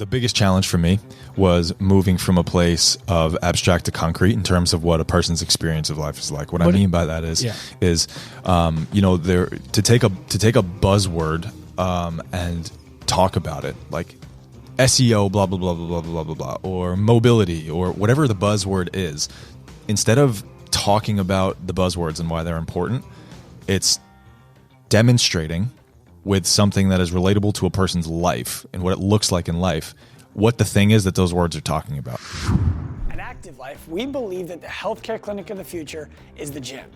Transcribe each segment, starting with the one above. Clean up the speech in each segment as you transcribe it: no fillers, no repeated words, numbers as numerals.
The biggest challenge for me was moving from a place of abstract to concrete in terms of what a person's experience of life is like. What I mean by that is to take a buzzword and talk about it, like SEO, blah blah blah blah blah blah blah, or mobility, or whatever the buzzword is. Instead of talking about the buzzwords and why they're important, it's demonstrating with something that is relatable to a person's life and what it looks like in life, what the thing is that those words are talking about. At Active Life, we believe that the healthcare clinic of the future is the gym.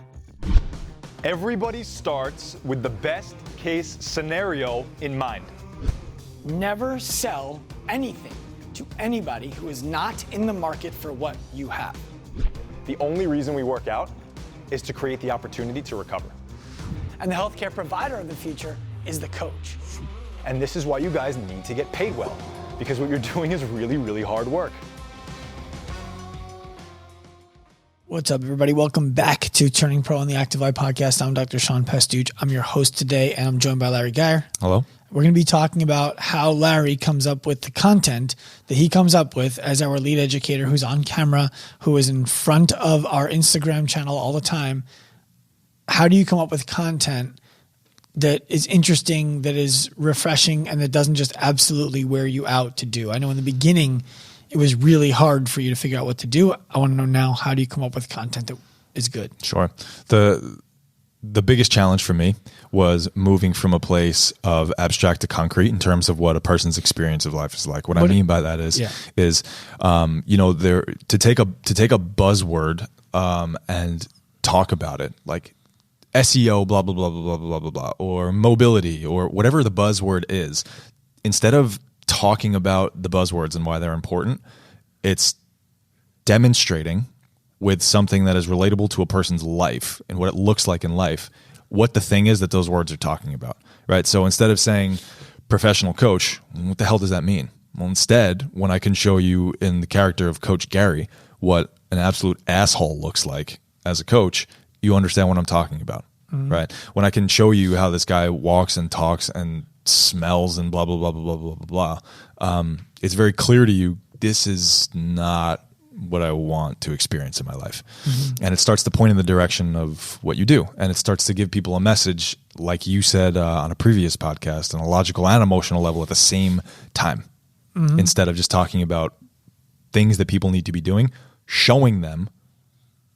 Everybody starts with the best case scenario in mind. Never sell anything to anybody who is not in the market for what you have. The only reason we work out is to create the opportunity to recover. And the healthcare provider of the future is the coach. And this is why you guys need to get paid well, because what you're doing is really, really hard work. What's up, everybody? Welcome back to Turning Pro on the Active Life podcast. I'm Dr. Sean Pestuch. I'm your host today, and I'm joined by Larry Gaier. Hello. We're going to be talking about how Larry comes up with the content that he comes up with as our lead educator who's on camera, who is in front of our Instagram channel all the time. How do you come up with content that is interesting, that is refreshing, and that doesn't just absolutely wear you out to do? I know in the beginning, it was really hard for you to figure out what to do. I want to know now, how do you come up with content that is good? Sure. The biggest challenge for me was moving from a place of abstract to concrete in terms of what a person's experience of life is like. What I mean by that is to take a buzzword and talk about it, like SEO, blah blah blah blah blah blah blah, or mobility, or whatever the buzzword is. Instead of talking about the buzzwords and why they're important, it's demonstrating with something that is relatable to a person's life and what it looks like in life, what the thing is that those words are talking about, right? So instead of saying professional coach, what the hell does that mean? Well, instead, when I can show you in the character of Coach Gaier what an absolute asshole looks like as a coach, you understand what I'm talking about, right? When I can show you how this guy walks and talks and smells and blah, blah, blah, blah, blah, blah, blah, it's very clear to you, this is not what I want to experience in my life. And it starts to point in the direction of what you do. And it starts to give people a message, like you said on a previous podcast, on a logical and emotional level at the same time. Instead of just talking about things that people need to be doing, showing them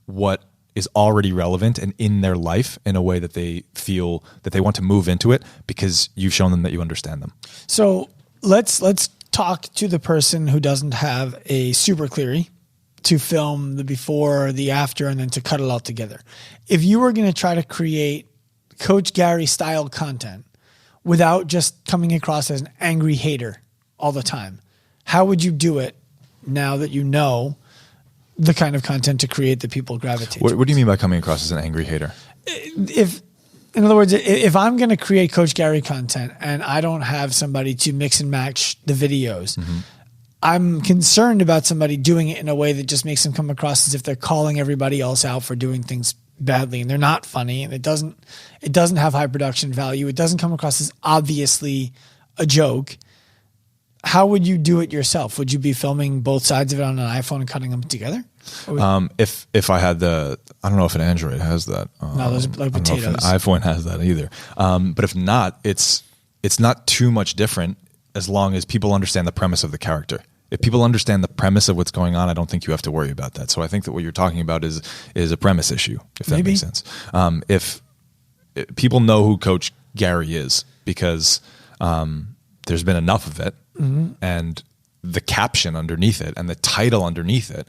what is already relevant and in their life in a way that they feel that they want to move into it because you've shown them that you understand them. So let's talk to the person who doesn't have a super cleary to film the before, the after, and then to cut it all together. If you were going to try to create Coach Gaier style content without just coming across as an angry hater all the time, how would you do it now that you know the kind of content to create that people gravitate What do you mean by coming across as an angry hater? In other words, if I'm going to create Coach Gaier content and I don't have somebody to mix and match the videos, I'm concerned about somebody doing it in a way that just makes them come across as if they're calling everybody else out for doing things badly, and they're not funny, and it doesn't have high production value. It doesn't come across as obviously a joke. How would you do it yourself? Would you be filming both sides of it on an iPhone and cutting them together? If I had I don't know if an Android has that. No, those are like potatoes. I don't know if an iPhone has that either. But if not, it's not too much different as long as people understand the premise of the character. If people understand the premise of what's going on, I don't think you have to worry about that. So I think that what you're talking about is a premise issue, if that makes sense. If people know who Coach Gaier is because there's been enough of it, and the caption underneath it and the title underneath it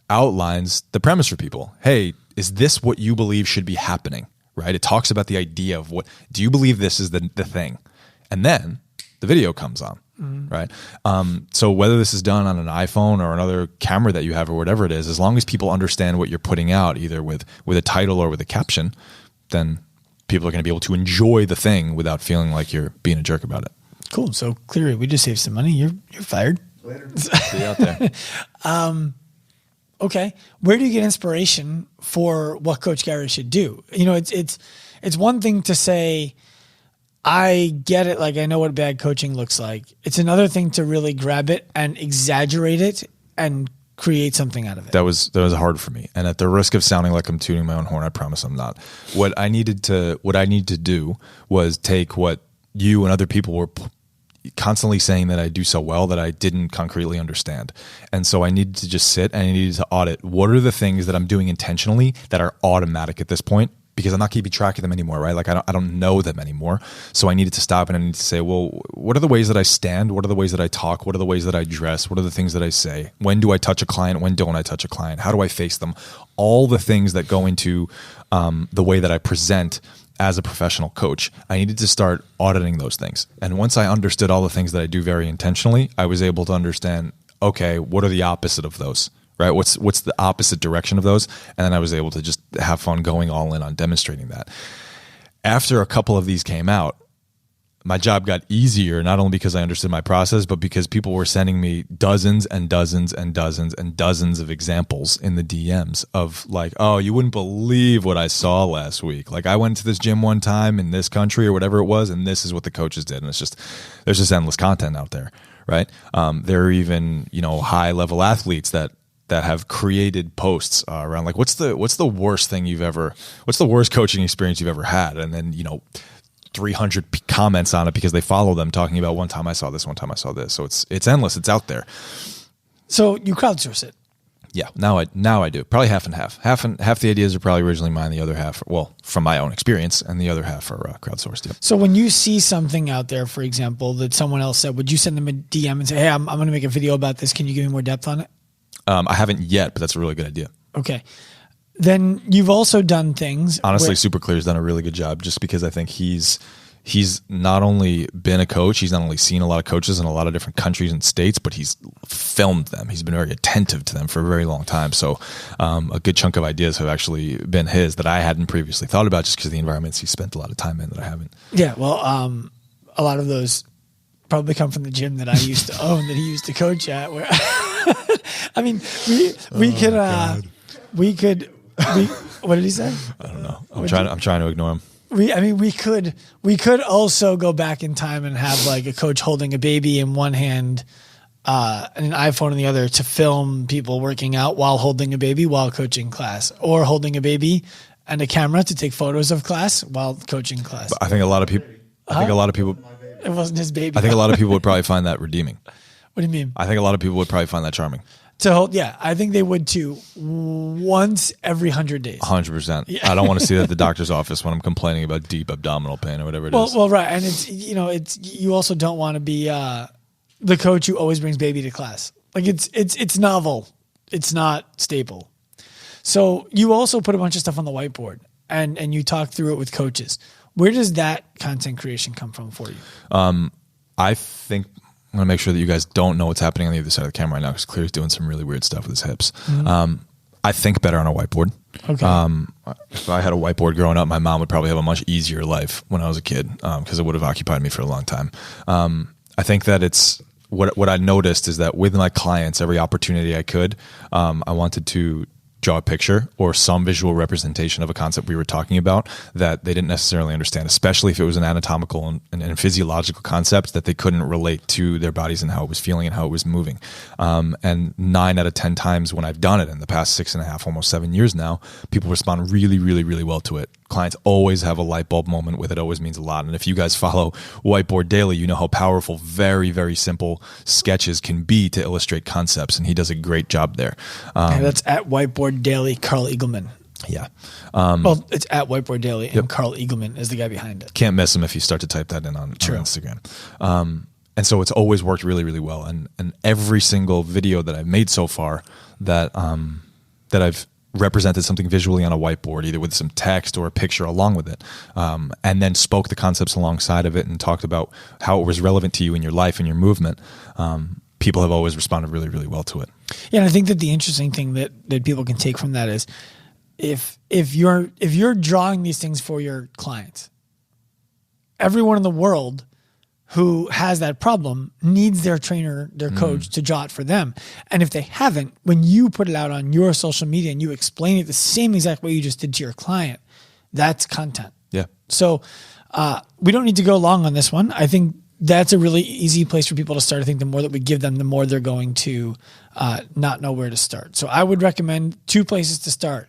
outlines the premise for people. Hey, is this what you believe should be happening? Right? It talks about the idea of what do you believe this is the thing, and then the video comes on. Right. So whether this is done on an iPhone or another camera that you have or whatever it is, as long as people understand what you're putting out, either with a title or with a caption, then people are going to be able to enjoy the thing without feeling like you're being a jerk about it. Cool. So clearly we just saved some money. You're fired. Later. See you out there. Okay. Where do you get inspiration for what Coach Gaier should do? You know, it's one thing to say, I get it. Like, I know what bad coaching looks like. It's another thing to really grab it and exaggerate it and create something out of it. That was hard for me. And at the risk of sounding like I'm tooting my own horn, I promise I'm not. What I need to do was take what you and other people were constantly saying that I do so well that I didn't concretely understand. And so I needed to just sit and I needed to audit what are the things that I'm doing intentionally that are automatic at this point, because I'm not keeping track of them anymore, right? Like I don't know them anymore. So I needed to stop and I needed to say, well, what are the ways that I stand? What are the ways that I talk? What are the ways that I dress? What are the things that I say? When do I touch a client? When don't I touch a client? How do I face them? All the things that go into the way that I present as a professional coach. I needed to start auditing those things. And once I understood all the things that I do very intentionally, I was able to understand, okay, what are the opposite of those? Right? What's the opposite direction of those? And then I was able to just have fun going all in on demonstrating that. After a couple of these came out, my job got easier, not only because I understood my process, but because people were sending me dozens and dozens and dozens and dozens of examples in the DMs of like, oh, you wouldn't believe what I saw last week. Like I went to this gym one time in this country or whatever it was, and this is what the coaches did. And it's just, there's just endless content out there, right? There are even, high level athletes that have created posts around like, what's the worst coaching experience you've ever had? And then, 300 comments on it because they follow them talking about one time I saw this, one time I saw this. So it's endless. It's out there. So you crowdsource it. Yeah. Now I do probably half and half. Half the ideas are probably originally mine. The other half, from my own experience, and the other half are crowdsourced. Yeah. So when you see something out there, for example, that someone else said, would you send them a DM and say, hey, I'm going to make a video about this. Can you give me more depth on it? I haven't yet, but that's a really good idea. Okay. Then you've also done things. Honestly, Super Clear's done a really good job just because I think he's not only been a coach, he's not only seen a lot of coaches in a lot of different countries and states, but he's filmed them. He's been very attentive to them for a very long time. So a good chunk of ideas have actually been his that I hadn't previously thought about just because of the environments he spent a lot of time in that I haven't. Yeah, well, a lot of those probably come from the gym that I used to own that he used to coach at. Where I mean, what did he say? I don't know. I'm trying to ignore him. We could also go back in time and have like a coach holding a baby in one hand and an iPhone in the other to film people working out while holding a baby while coaching class, or holding a baby and a camera to take photos of class while coaching class. But I think a lot of people. It wasn't his baby. I think a lot of people would probably find that redeeming. What do you mean? I think a lot of people would probably find that charming. To hold, yeah, I think they would too. Once every 100 days. 100%. Yeah. I don't want to see that at the doctor's office when I'm complaining about deep abdominal pain or whatever it is. Well, right, and it's you also don't want to be the coach who always brings baby to class. Like it's novel. It's not staple. So you also put a bunch of stuff on the whiteboard and you talk through it with coaches. Where does that content creation come from for you? I think I'm going to make sure that you guys don't know what's happening on the other side of the camera right now because Clear's doing some really weird stuff with his hips. Mm-hmm. I think better on a whiteboard. Okay. If I had a whiteboard growing up, my mom would probably have a much easier life when I was a kid because it would have occupied me for a long time. I think that it's what I noticed is that with my clients, every opportunity I could, I wanted to draw a picture or some visual representation of a concept we were talking about that they didn't necessarily understand, especially if it was an anatomical and physiological concept that they couldn't relate to their bodies and how it was feeling and how it was moving. And 9 out of 10 times when I've done it in the past 6.5, almost 7 years now, people respond really, really, really well to it. Clients always have a light bulb moment with it. Always means a lot. And if you guys follow Whiteboard Daily, you know how powerful very, very simple sketches can be to illustrate concepts. And he does a great job there. That's at Whiteboard Daily, Carl Eagleman. Yeah. Well, it's at Whiteboard Daily, and Carl Eagleman is the guy behind it. Can't miss him if you start to type that in on Instagram. And so it's always worked really, really well. And every single video that I've made so far that I've represented something visually on a whiteboard, either with some text or a picture along with it, and then spoke the concepts alongside of it and talked about how it was relevant to you in your life and your movement, people have always responded really, really well to it. Yeah, and I think that the interesting thing that people can take from that is if you're drawing these things for your clients, everyone in the world who has that problem needs their trainer, their coach to draw it for them. And if they haven't, when you put it out on your social media and you explain it the same exact way you just did to your client, that's content. Yeah. So we don't need to go long on this one. I think that's a really easy place for people to start. I think the more that we give them, the more they're going to not know where to start. So I would recommend 2 places to start.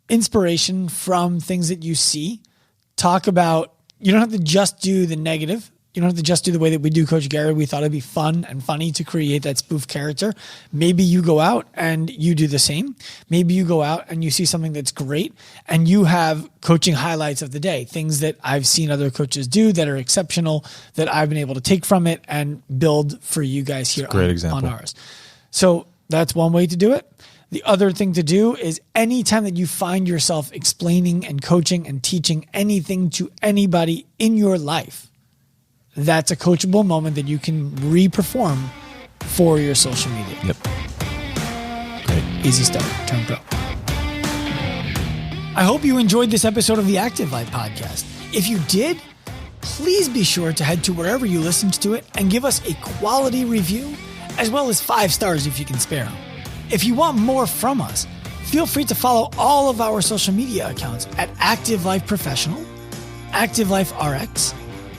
Inspiration from things that you see. Talk about, you don't have to just do the negative. You don't have to just do the way that we do Coach Gaier. We thought it'd be fun and funny to create that spoof character. Maybe you go out and you do the same. Maybe you go out and you see something that's great and you have coaching highlights of the day, things that I've seen other coaches do that are exceptional, that I've been able to take from it and build for you guys here on ours. So that's one way to do it. The other thing to do is anytime that you find yourself explaining and coaching and teaching anything to anybody in your life, that's a coachable moment that you can re-perform for your social media. Yep. Great. Easy start. Turn pro. I hope you enjoyed this episode of the Active Life Podcast. If you did, please be sure to head to wherever you listened to it and give us a quality review, as well as 5 stars if you can spare them. If you want more from us, feel free to follow all of our social media accounts at Active Life Professional, Active Life RX,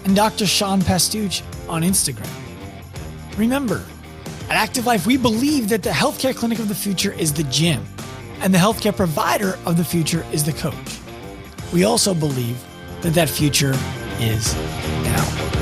and Dr. Sean Pastuch on Instagram. Remember, at Active Life, we believe that the healthcare clinic of the future is the gym, and the healthcare provider of the future is the coach. We also believe that that future is now.